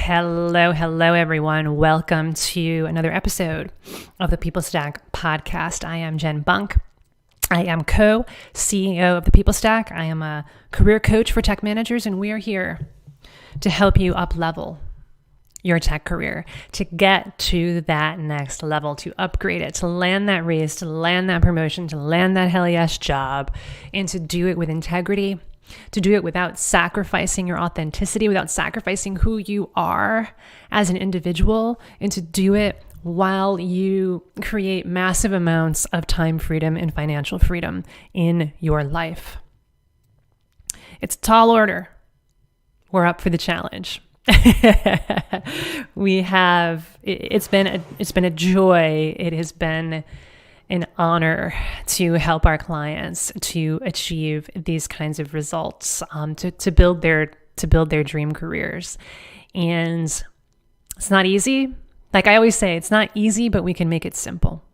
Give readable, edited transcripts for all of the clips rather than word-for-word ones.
Hello, everyone. Welcome to another episode of the People Stack podcast. I am Jen Bunk. I am co-CEO of the People Stack. I am a career coach for tech managers, and we are here to help you up-level your tech career, to get to that next level, to upgrade it, to land that raise, to land that promotion, to land that hell yes job, and to do it with integrity, to do it without sacrificing your authenticity, without sacrificing who you are as an individual, and to do it while you create massive amounts of time freedom and financial freedom in your life. It's a tall order. We're up for the challenge. It's been a joy. It has been an honor to help our clients to achieve these kinds of results, to build their dream careers. And it's not easy. Like I always say, it's not easy, but we can make it simple.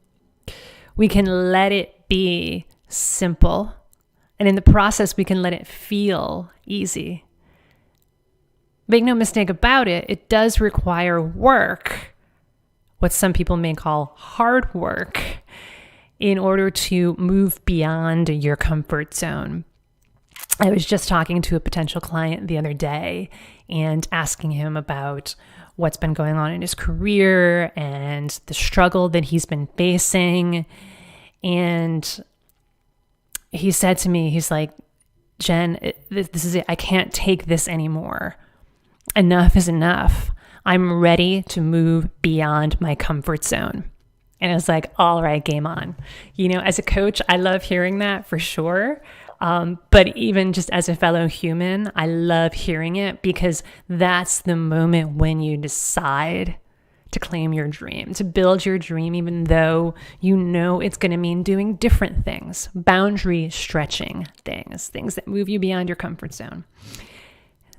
We can let it be simple. And in the process, we can let it feel easy. Make no mistake about it, it does require work, what some people may call hard work, in order to move beyond your comfort zone. I was just talking to a potential client the other day and asking him about what's been going on in his career and the struggle that he's been facing. And he said to me, he's like, Jen, this is it. I can't take this anymore. Enough is enough. I'm ready to move beyond my comfort zone. And I was like, all right, game on. You know, as a coach, I love hearing that for sure. But even just as a fellow human, I love hearing it because that's the moment when you decide to claim your dream, to build your dream, even though you know it's going to mean doing different things, boundary stretching things that move you beyond your comfort zone.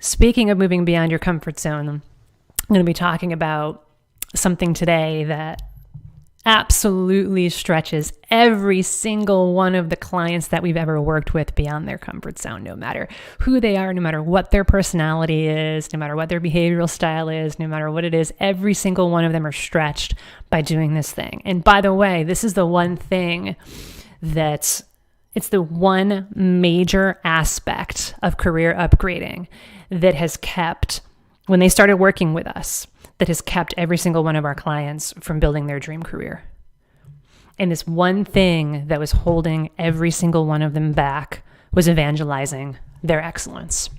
Speaking of moving beyond your comfort zone, I'm going to be talking about something today that absolutely stretches every single one of the clients that we've ever worked with beyond their comfort zone, no matter who they are, no matter what their personality is, no matter what their behavioral style is, no matter what it is, every single one of them are stretched by doing this thing. And by the way, this is the one thing it's the one major aspect of career upgrading that has kept, when they started working with us, that has kept every single one of our clients from building their dream career. And this one thing that was holding every single one of them back was evangelizing their excellence.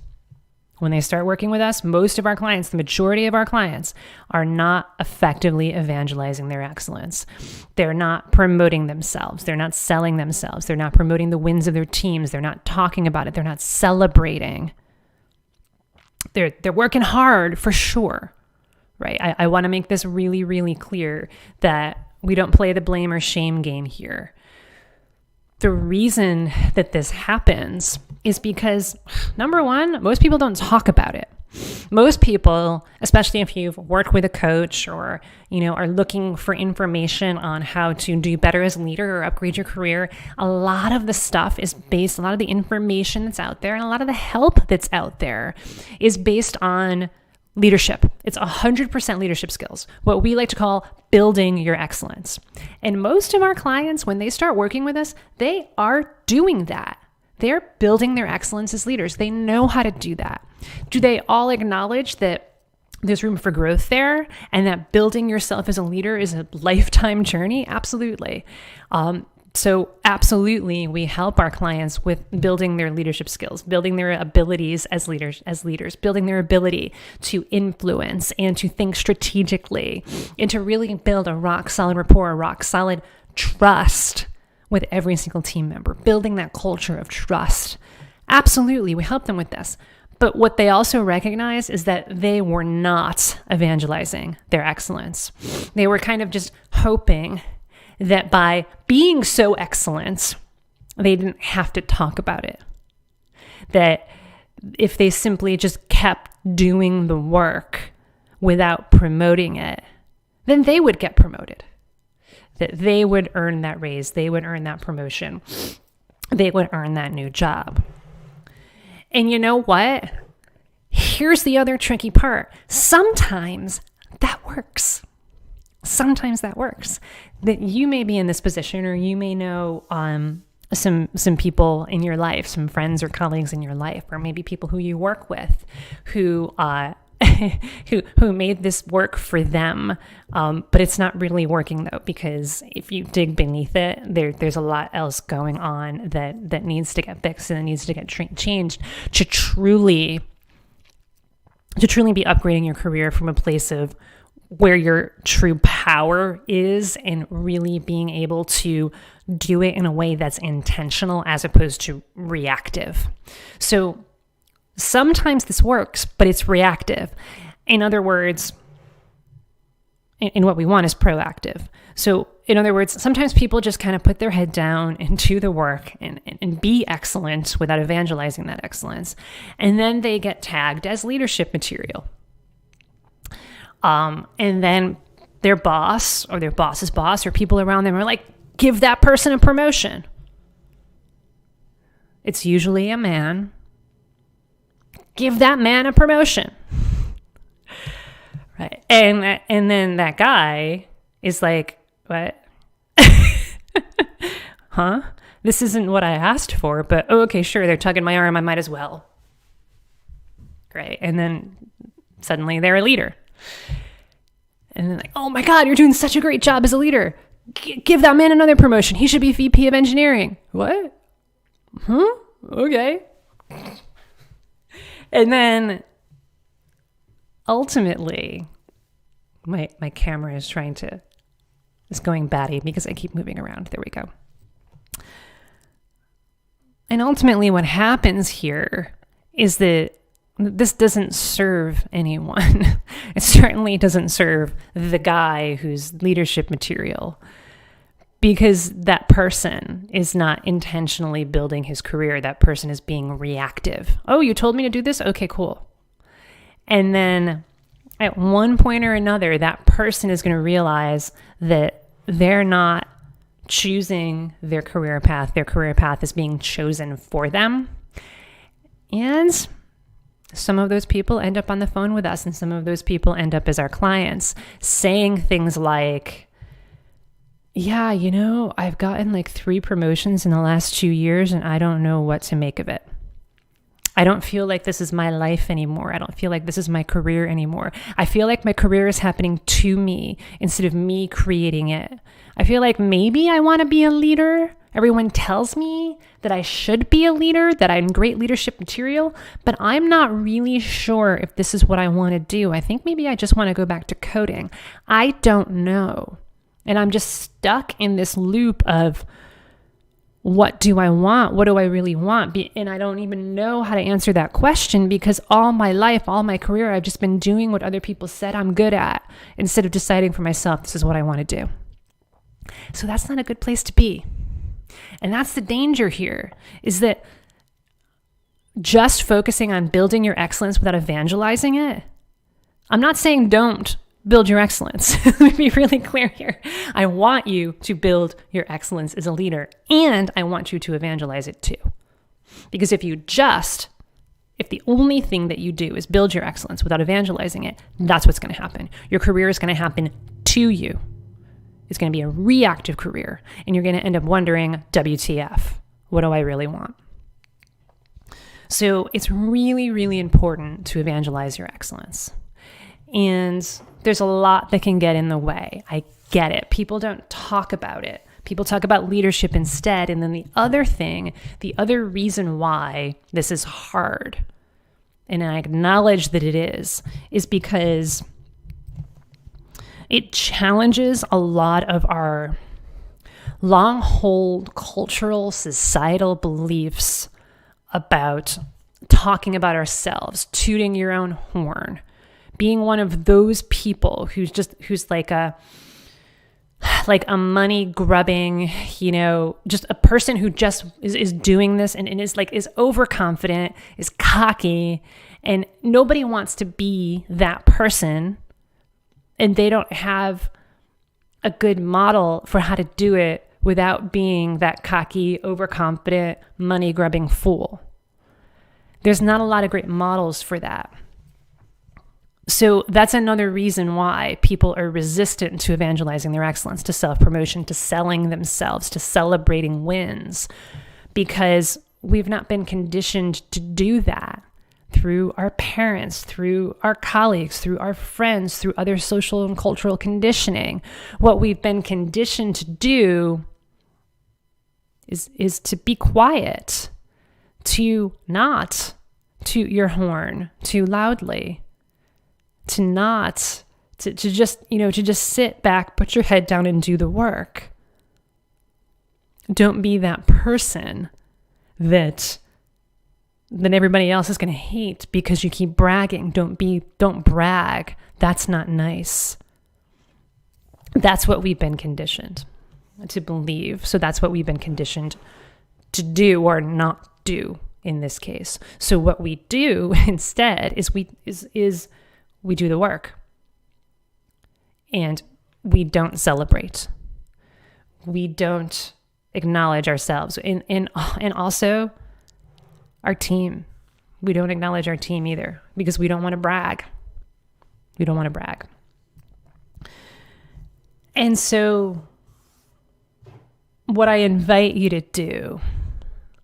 When they start working with us, most of our clients, the majority of our clients, are not effectively evangelizing their excellence. They're not promoting themselves. They're not selling themselves. They're not promoting the wins of their teams. They're not talking about it. They're not celebrating. They're working hard for sure, right? I want to make this really, really clear that we don't play the blame or shame game here. The reason that this happens is because, number one, most people don't talk about it. Most people, especially if you've worked with a coach or, are looking for information on how to do better as a leader or upgrade your career, a lot of the stuff is based, a lot of the information that's out there and a lot of the help that's out there is based on leadership. It's 100% leadership skills, what we like to call building your excellence. And most of our clients, when they start working with us, they are doing that. They're building their excellence as leaders. They know how to do that. Do they all acknowledge that there's room for growth there and that building yourself as a leader is a lifetime journey? Absolutely. So absolutely, we help our clients with building their leadership skills, building their abilities as leaders, building their ability to influence and to think strategically and to really build a rock solid rapport, a rock solid trust with every single team member, building that culture of trust. Absolutely, we help them with this. But what they also recognize is that they were not evangelizing their excellence. They were kind of just hoping that by being so excellent, they didn't have to talk about it. That if they simply just kept doing the work without promoting it, then they would get promoted. That they would earn that raise, they would earn that promotion, they would earn that new job. And you know what? Here's the other tricky part. Sometimes that works. Sometimes that works. That you may be in this position, or you may know some people in your life, some friends or colleagues in your life, or maybe people who you work with who who made this work for them. But it's not really working though, because if you dig beneath it, there's a lot else going on that needs to get fixed and it needs to get changed to truly be upgrading your career from a place of where your true power is, and really being able to do it in a way that's intentional as opposed to reactive. So sometimes this works, but it's reactive. In other words, and what we want is proactive. So in other words, sometimes people just kind of put their head down and do the work and be excellent without evangelizing that excellence. And then they get tagged as leadership material. And then their boss or their boss's boss or people around them are like, give that person a promotion. It's usually a man. Give that man a promotion. Right. And then that guy is like, what? Huh? This isn't what I asked for, but okay, sure, they're tugging my arm, I might as well. Great. And then suddenly they're a leader. And then like, oh my God, you're doing such a great job as a leader. Give that man another promotion. He should be VP of engineering. What? Huh? Okay. And then ultimately, my camera is going batty because I keep moving around. There we go. And ultimately what happens here is that this doesn't serve anyone. It certainly doesn't serve the guy who's leadership material, because that person is not intentionally building his career. That person is being reactive. Oh, you told me to do this? Okay, cool. And then at one point or another, that person is going to realize that they're not choosing their career path. Their career path is being chosen for them. And some of those people end up on the phone with us, and some of those people end up as our clients, saying things like, yeah, I've gotten like 3 promotions in the last 2 years and I don't know what to make of it. I don't feel like this is my life anymore. I don't feel like this is my career anymore. I feel like my career is happening to me instead of me creating it. I feel like maybe I want to be a leader. Everyone tells me that I should be a leader, that I'm great leadership material, but I'm not really sure if this is what I want to do. I think maybe I just want to go back to coding. I don't know. And I'm just stuck in this loop of, what do I want? What do I really want? And I don't even know how to answer that question, because all my life, all my career, I've just been doing what other people said I'm good at instead of deciding for myself, this is what I want to do. So that's not a good place to be. And that's the danger here, is that just focusing on building your excellence without evangelizing it. I'm not saying don't build your excellence. Let me be really clear here. I want you to build your excellence as a leader, and I want you to evangelize it too. Because if the only thing that you do is build your excellence without evangelizing it, that's what's going to happen. Your career is going to happen to you. It's going to be a reactive career, and you're going to end up wondering, WTF, what do I really want? So it's really, really important to evangelize your excellence. And there's a lot that can get in the way. I get it. People don't talk about it. People talk about leadership instead. And then the other reason why this is hard, and I acknowledge that it is because it challenges a lot of our long-hold cultural, societal beliefs about talking about ourselves, tooting your own horn, being one of those people who's like a money grubbing, just a person who just is doing this and is overconfident, is cocky, and nobody wants to be that person, and they don't have a good model for how to do it without being that cocky, overconfident, money grubbing fool. There's not a lot of great models for that. So that's another reason why people are resistant to evangelizing their excellence, to self-promotion, to selling themselves, to celebrating wins, because we've not been conditioned to do that through our parents, through our colleagues, through our friends, through other social and cultural conditioning. What we've been conditioned to do is to be quiet, to not toot your horn too loudly, to just sit back, put your head down and do the work. Don't be that person that everybody else is going to hate because you keep bragging. Don't brag. That's not nice. That's what we've been conditioned to believe. So that's what we've been conditioned to do or not do in this case. So what we do instead is we do the work, and we don't celebrate. We don't acknowledge ourselves, and also our team. We don't acknowledge our team either because we don't want to brag. We don't want to brag. And so what I invite you to do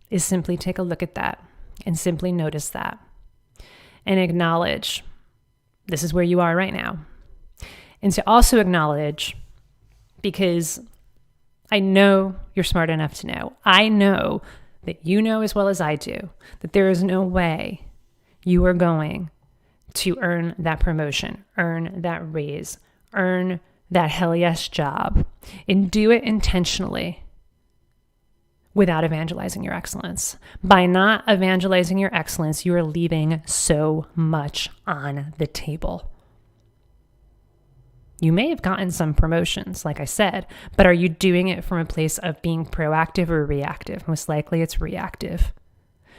is simply take a look at that and simply notice that and acknowledge this is where you are right now. And to also acknowledge, because I know you're smart enough to know, I know that you know as well as I do, that there is no way you are going to earn that promotion, earn that raise, earn that hell yes job, and do it intentionally without evangelizing your excellence. By not evangelizing your excellence, you are leaving so much on the table. You may have gotten some promotions, like I said, but are you doing it from a place of being proactive or reactive? Most likely it's reactive.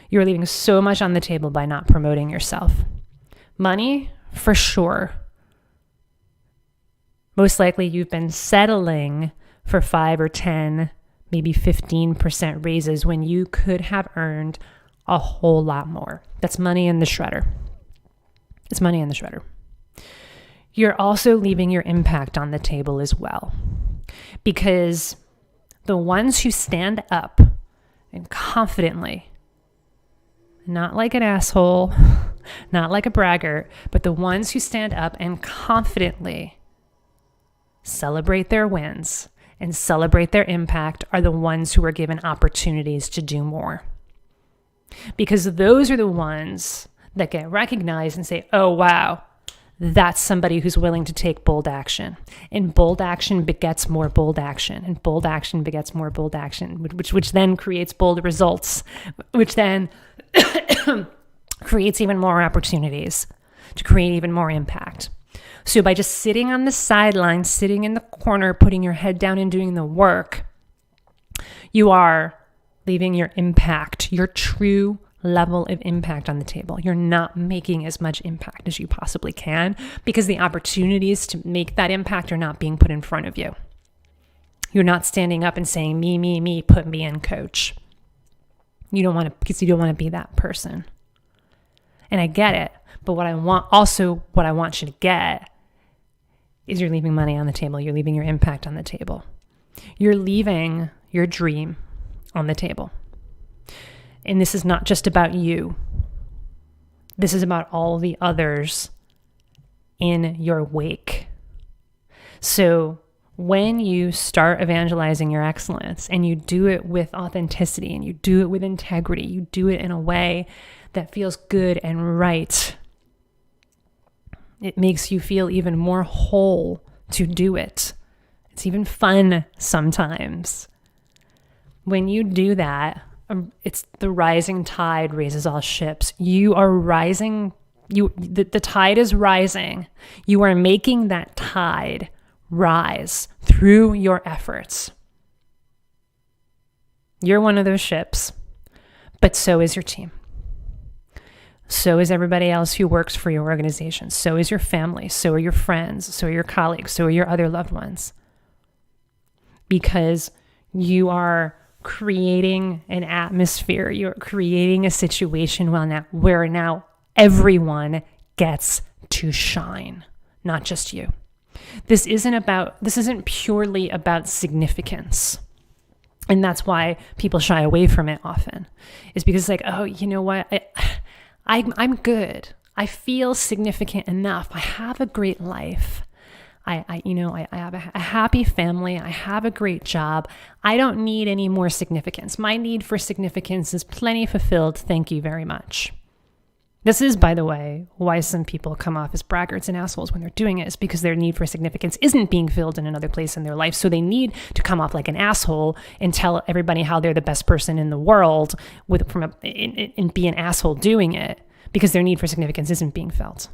You're leaving so much on the table by not promoting yourself. Money, for sure. Most likely you've been settling for 5 or 10, maybe 15% raises when you could have earned a whole lot more. That's money in the shredder. It's money in the shredder. You're also leaving your impact on the table as well, because the ones who stand up and confidently, not like an asshole, not like a braggart, but the ones who stand up and confidently celebrate their wins and celebrate their impact are the ones who are given opportunities to do more. Because those are the ones that get recognized and say, oh, wow, that's somebody who's willing to take bold action. And bold action begets more bold action. And bold action begets more bold action, which then creates bold results, which then creates even more opportunities to create even more impact. So by just sitting on the sideline, sitting in the corner, putting your head down and doing the work, you are leaving your impact, your true level of impact on the table. You're not making as much impact as you possibly can because the opportunities to make that impact are not being put in front of you. You're not standing up and saying, me, put me in, coach. You don't want to, because you don't want to be that person. And I get it. But what I want you to get is you're leaving money on the table. You're leaving your impact on the table. You're leaving your dream on the table. And this is not just about you. This is about all the others in your wake. So when you start evangelizing your excellence and you do it with authenticity and you do it with integrity, you do it in a way that feels good and right, it makes you feel even more whole to do it. It's even fun sometimes. When you do that, it's the rising tide raises all ships. You are rising. The tide is rising. You are making that tide rise through your efforts. You're one of those ships, but so is your team. So is everybody else who works for your organization. So is your family. So are your friends. So are your colleagues. So are your other loved ones. Because you are creating an atmosphere. You're creating a situation where now everyone gets to shine, not just you. This isn't purely about significance. And that's why people shy away from it often. Is because it's like, oh, you know what? I'm good. I feel significant enough. I have a great life. I have a happy family. I have a great job. I don't need any more significance. My need for significance is plenty fulfilled. Thank you very much. This is, by the way, why some people come off as braggarts and assholes when they're doing it, is because their need for significance isn't being filled in another place in their life. So they need to come off like an asshole and tell everybody how they're the best person in the world and be an asshole doing it, because their need for significance isn't being felt.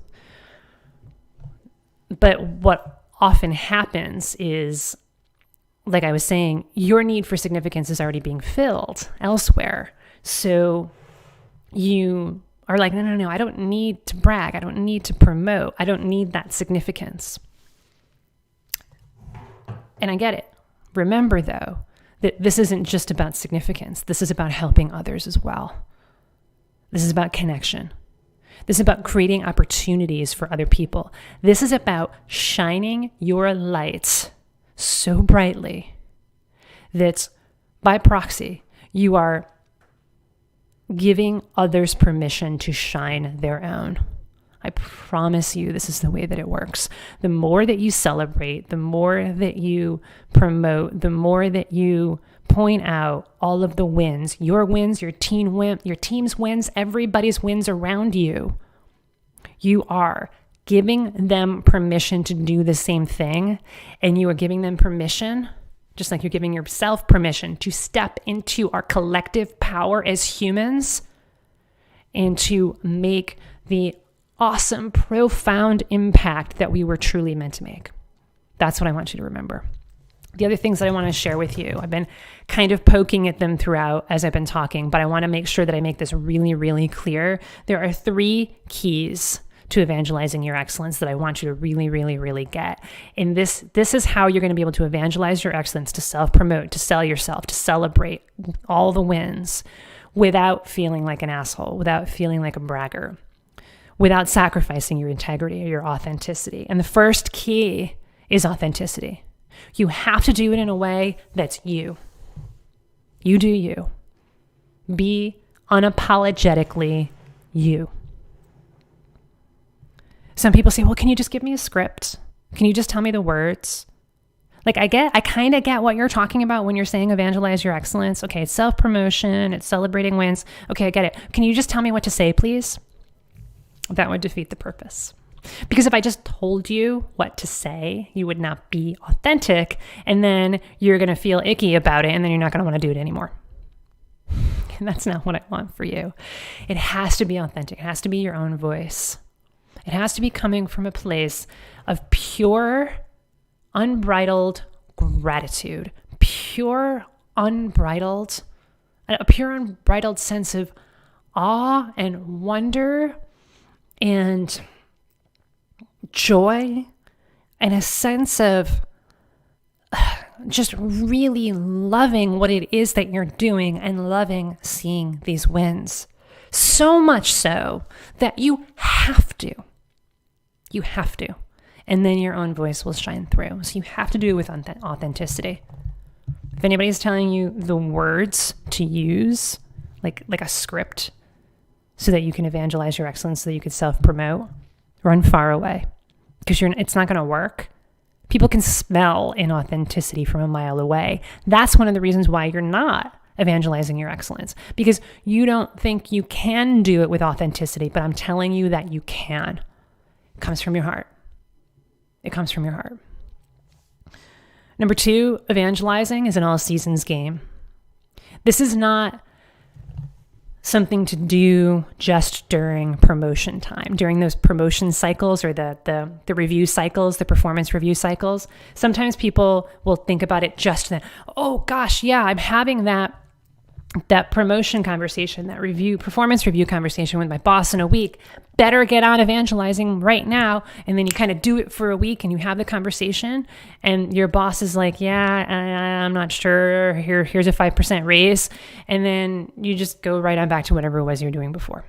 But what often happens is, like I was saying, your need for significance is already being filled elsewhere. So you are like, no, I don't need to brag. I don't need to promote. I don't need that significance. And I get it. Remember, though, that this isn't just about significance. This is about helping others as well. This is about connection. This is about creating opportunities for other people. This is about shining your light so brightly that by proxy, you are giving others permission to shine their own. I promise you, this is the way that it works. The more that you celebrate, the more that you promote, the more that you point out all of the wins, your team's wins, everybody's wins around you. You are giving them permission to do the same thing, and you are giving them permission, just like you're giving yourself permission, to step into our collective power as humans and to make the awesome, profound impact that we were truly meant to make. That's what I want you to remember. The other things that I want to share with you, I've been kind of poking at them throughout as I've been talking, but I want to make sure that I make this really, really clear. There are 3 keys to evangelizing your excellence that I want you to really, really, really get. And this is how you're going to be able to evangelize your excellence, to self-promote, to sell yourself, to celebrate all the wins without feeling like an asshole, without feeling like a bragger, without sacrificing your integrity or your authenticity. And the first key is authenticity. You have to do it in a way that's you. You do you. Be unapologetically you. Some people say, well, can you just give me a script? Can you just tell me the words? Like I kind of get what you're talking about when you're saying evangelize your excellence. Okay, it's self-promotion, it's celebrating wins. Okay, I get it. Can you just tell me what to say, please? That would defeat the purpose. Because if I just told you what to say, you would not be authentic, and then you're going to feel icky about it, and then you're not going to want to do it anymore. And that's not what I want for you. It has to be authentic. It has to be your own voice. It has to be coming from a place of pure, unbridled gratitude, a pure, unbridled sense of awe and wonder and joy, and a sense of just really loving what it is that you're doing and loving seeing these wins. So much so that you have to. You have to. And then your own voice will shine through. So you have to do it with authenticity. If anybody's telling you the words to use, like a script, so that you can evangelize your excellence, so that you can self-promote, run far away. Because it's not going to work. People can smell inauthenticity from a mile away. That's one of the reasons why you're not evangelizing your excellence, because you don't think you can do it with authenticity, but I'm telling you that you can. It comes from your heart. It comes from your heart. Number 2, evangelizing is an all seasons game. This is not something to do just during promotion time, during those promotion cycles or the review cycles, the performance review cycles. Sometimes people will think about it just then. Oh gosh, yeah, I'm having that promotion conversation, that performance review conversation with my boss in a week, better get on evangelizing right now. And then you kind of do it for a week and you have the conversation and your boss is like, yeah, I'm not sure. Here's a 5% raise. And then you just go right on back to whatever it was you were doing before.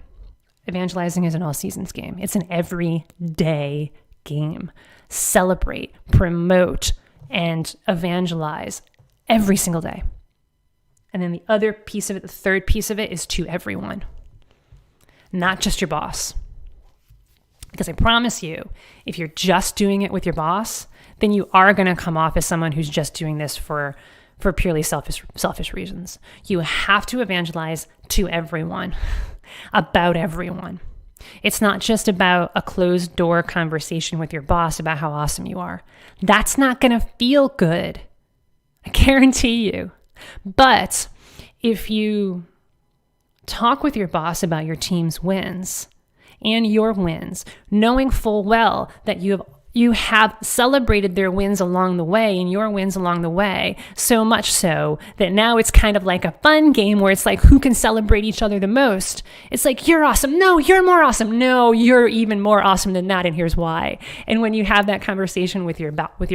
Evangelizing is an all seasons game. It's an everyday game. Celebrate, promote, and evangelize every single day. And then the other piece of it, the third piece of it, is to everyone, not just your boss. Because I promise you, if you're just doing it with your boss, then you are going to come off as someone who's just doing this for purely selfish reasons. You have to evangelize to everyone, about everyone. It's not just about a closed door conversation with your boss about how awesome you are. That's not going to feel good. I guarantee you. But if you talk with your boss about your team's wins and your wins, knowing full well that you have celebrated their wins along the way and your wins along the way, so much so that now it's kind of like a fun game where it's like, who can celebrate each other the most? It's like, you're awesome. No, you're more awesome. No, you're even more awesome than that. And here's why. And when you have that conversation with your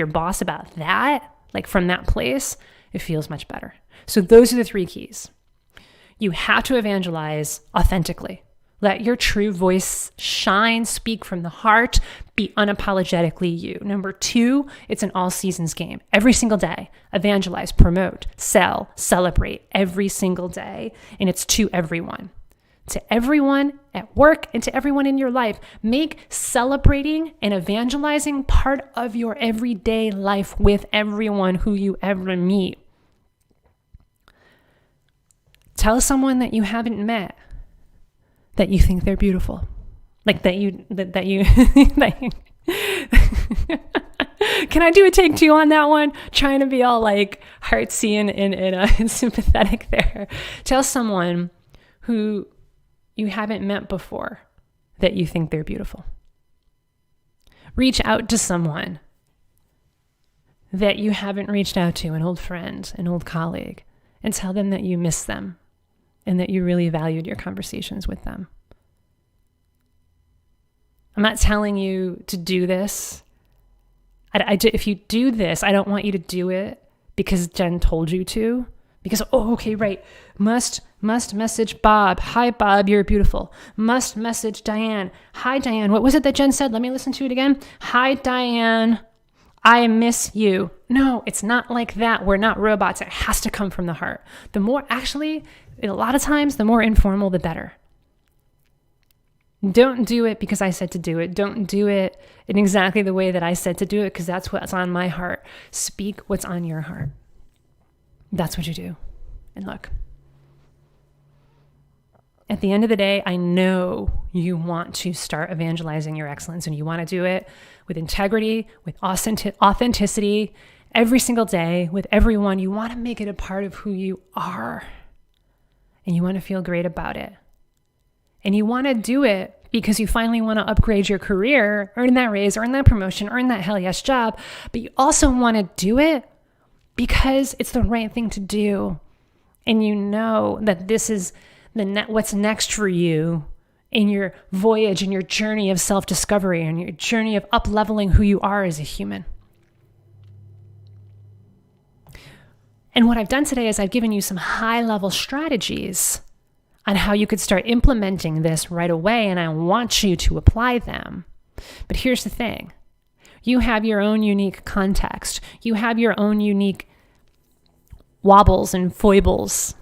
boss about that, like from that place, it feels much better. So those are the 3 keys. You have to evangelize authentically. Let your true voice shine, speak from the heart, be unapologetically you. Number 2, it's an all seasons game. Every single day, evangelize, promote, sell, celebrate every single day. And it's to everyone. To everyone at work and to everyone in your life. Make celebrating and evangelizing part of your everyday life with everyone who you ever meet. Tell someone that you haven't met that you think they're beautiful. Like that you Can I do a take 2 on that one? Trying to be all like heartsy and sympathetic there. Tell someone who you haven't met before that you think they're beautiful. Reach out to someone that you haven't reached out to, an old friend, an old colleague, and tell them that you miss them and that you really valued your conversations with them. I'm not telling you to do this. If you do this, I don't want you to do it because Jen told you to. Because, okay, right. Must message Bob. Hi, Bob, you're beautiful. Must message Diane. Hi, Diane. What was it that Jen said? Let me listen to it again. Hi, Diane. I miss you. No, it's not like that. We're not robots. It has to come from the heart. The more, actually, a lot of times, the more informal, the better. Don't do it because I said to do it. Don't do it in exactly the way that I said to do it because that's what's on my heart. Speak what's on your heart. That's what you do. And look, at the end of the day, I know you want to start evangelizing your excellence and you want to do it with integrity, with authenticity, every single day, with everyone. You want to make it a part of who you are. And you want to feel great about it. And you want to do it because you finally want to upgrade your career, earn that raise, earn that promotion, earn that hell yes job. But you also want to do it because it's the right thing to do. And you know that this is what's next for you in your voyage, in your journey of self-discovery, and your journey of up-leveling who you are as a human. And what I've done today is I've given you some high-level strategies on how you could start implementing this right away, and I want you to apply them. But here's the thing. You have your own unique context. You have your own unique wobbles and foibles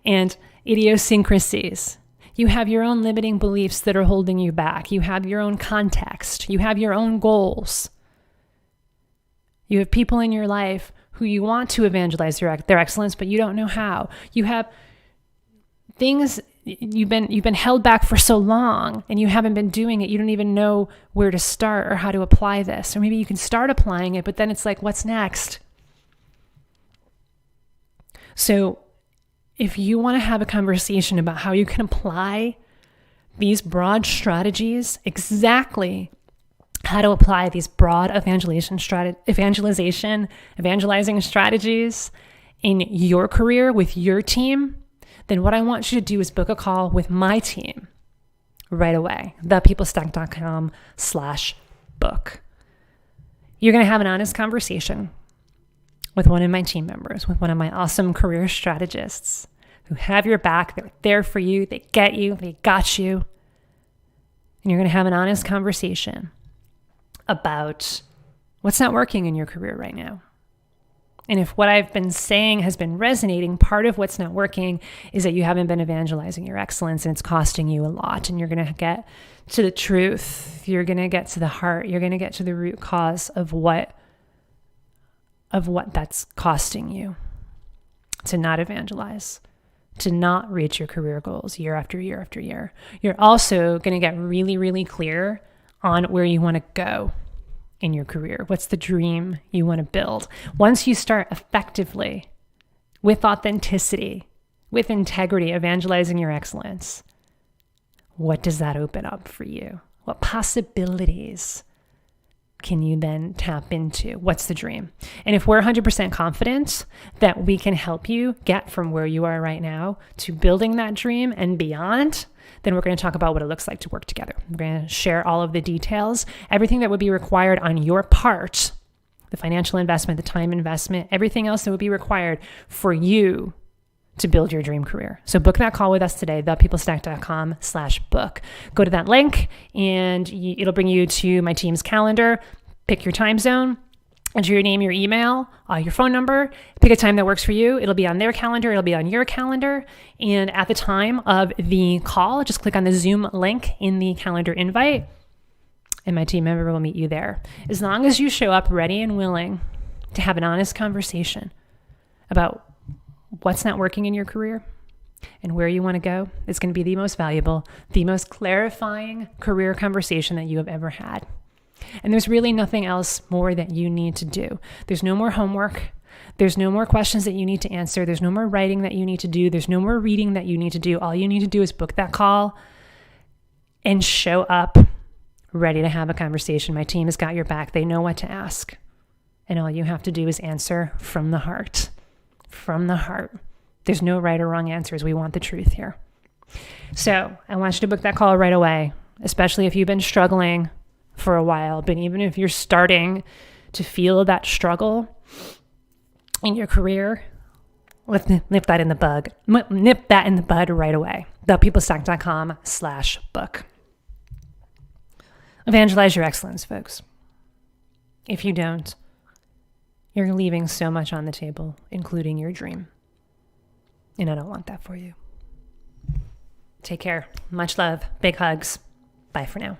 and idiosyncrasies. You have your own limiting beliefs that are holding you back. You have your own context. You have your own goals. You have people in your life who you want to evangelize their excellence, but you don't know how. You have things you've been held back for so long and you haven't been doing it. You don't even know where to start or how to apply this. Or maybe you can start applying it, but then it's like, what's next? So if you want to have a conversation about how you can apply these broad strategies, exactly how to apply these broad evangelizing strategies in your career with your team, then what I want you to do is book a call with my team. right away. thepeoplestack.com/book. You're going to have an honest conversation with one of my team members, with one of my awesome career strategists who have your back. They're there for you. They get you. They got you. And you're going to have an honest conversation about what's not working in your career right now. And if what I've been saying has been resonating, part of what's not working is that you haven't been evangelizing your excellence, and it's costing you a lot. And you're going to get to the truth. You're going to get to the heart. You're going to get to the root cause of what that's costing you to not evangelize, to not reach your career goals year after year after year. You're also going to get really, really clear on where you want to go in your career. What's the dream you want to build? Once you start effectively, with authenticity, with integrity, evangelizing your excellence, what does that open up for you? What possibilities can you then tap into? What's the dream? And if we're 100% confident that we can help you get from where you are right now to building that dream and beyond, then we're going to talk about what it looks like to work together. We're going to share all of the details, everything that would be required on your part, the financial investment, the time investment, everything else that would be required for you to build your dream career. So book that call with us today, thepeoplestack.com/book. Go to that link and it'll bring you to my team's calendar. Pick your time zone, enter your name, your email, your phone number, pick a time that works for you. It'll be on their calendar. It'll be on your calendar. And at the time of the call, just click on the Zoom link in the calendar invite and my team member will meet you there. As long as you show up ready and willing to have an honest conversation about what's not working in your career and where you want to go, it's going to be the most valuable, the most clarifying career conversation that you have ever had. And there's really nothing else more that you need to do. There's no more homework. There's no more questions that you need to answer. There's no more writing that you need to do. There's no more reading that you need to do. All you need to do is book that call and show up ready to have a conversation. My team has got your back. They know what to ask. And all you have to do is answer from the heart. From the heart. There's no right or wrong answers. We want the truth here. So I want you to book that call right away, especially if you've been struggling for a while. But even if you're starting to feel that struggle in your career, let's nip that in the bud. Nip that in the bud right away. thepeoplestack.com/book. Evangelize your excellence, folks. If you don't, you're leaving so much on the table, including your dream. And I don't want that for you. Take care. Much love. Big hugs. Bye for now.